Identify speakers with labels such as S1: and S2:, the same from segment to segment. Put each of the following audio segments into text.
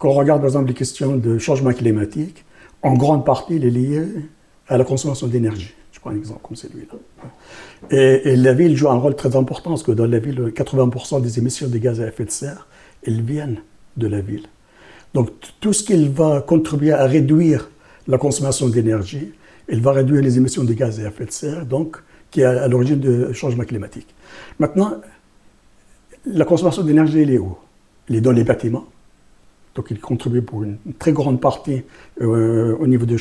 S1: Quand on regarde par exemple les questions de changement climatique, en grande partie, il est lié à la consommation d'énergie. Je prends un exemple comme celui-là. Et la ville joue un rôle très important parce que dans la ville, 80% des émissions de gaz à effet de serre, elles viennent de la ville. Donc tout ce qui va contribuer à réduire la consommation d'énergie, il va réduire les émissions de gaz à effet de serre, donc qui est à l'origine du changement climatique. Maintenant, la consommation d'énergie, elle est où? Elle est dans les bâtiments. Donc, il contribue pour une très grande partie au niveau de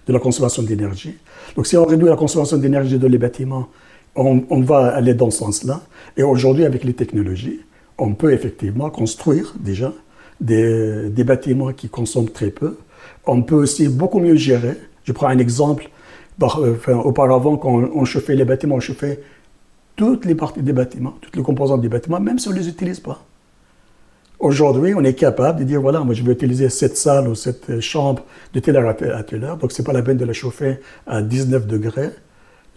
S1: la consommation d'énergie. Donc, si on réduit la consommation d'énergie dans les bâtiments, on va aller dans ce sens-là. Et aujourd'hui, avec les technologies, on peut effectivement construire déjà des bâtiments qui consomment très peu. On peut aussi beaucoup mieux gérer. Je prends un exemple. Auparavant, quand on chauffait les bâtiments, on chauffait toutes les parties des bâtiments, toutes les composantes des bâtiments, même si on ne les utilise pas. Aujourd'hui, on est capable de dire, voilà, moi je vais utiliser cette salle ou cette chambre de telle heure à telle heure, donc ce n'est pas la peine de la chauffer à 19 degrés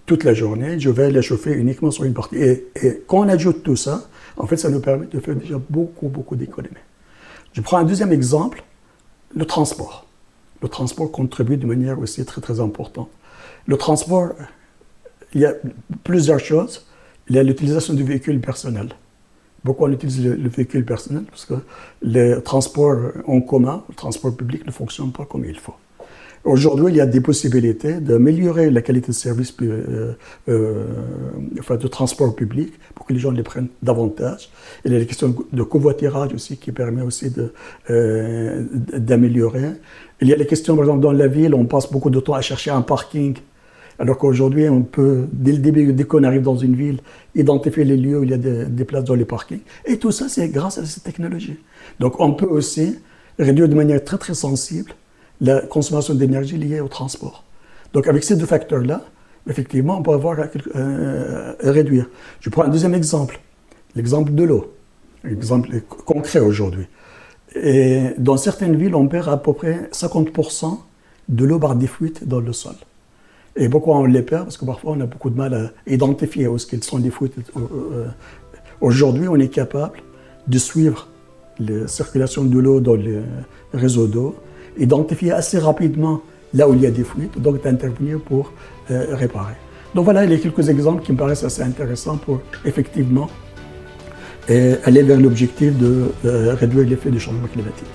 S1: toute la journée, je vais la chauffer uniquement sur une partie. Et quand on ajoute tout ça, en fait, ça nous permet de faire déjà beaucoup d'économies. Je prends un deuxième exemple, le transport. Le transport contribue de manière aussi très importante. Le transport, il y a plusieurs choses. Il y a l'utilisation du véhicule personnel. Beaucoup on utilise le véhicule personnel parce que le transport en commun, le transport public ne fonctionne pas comme il faut. Aujourd'hui, il y a des possibilités d'améliorer la qualité de service de transport public pour que les gens les prennent davantage. Il y a la question de covoiturage aussi qui permet aussi d'améliorer. Il y a les questions, par exemple, dans la ville, on passe beaucoup de temps à chercher un parking. Alors qu'aujourd'hui, on peut, dès le début, dès qu'on arrive dans une ville, identifier les lieux où il y a des places dans les parkings. Et tout ça, c'est grâce à cette technologie. Donc, on peut aussi réduire de manière très sensible la consommation d'énergie liée au transport. Donc, avec ces deux facteurs-là, effectivement, on peut avoir à réduire. Je prends un deuxième exemple, l'exemple de l'eau, un exemple concret aujourd'hui. Et dans certaines villes, on perd à peu près 50% de l'eau par des fuites dans le sol. Et pourquoi on les perd? Parce que parfois, on a beaucoup de mal à identifier où sont les fuites. Aujourd'hui, on est capable de suivre la circulation de l'eau dans les réseaux d'eau, identifier assez rapidement là où il y a des fuites, donc d'intervenir pour réparer. Donc voilà, il y a quelques exemples qui me paraissent assez intéressants pour effectivement aller vers l'objectif de réduire l'effet du changement climatique.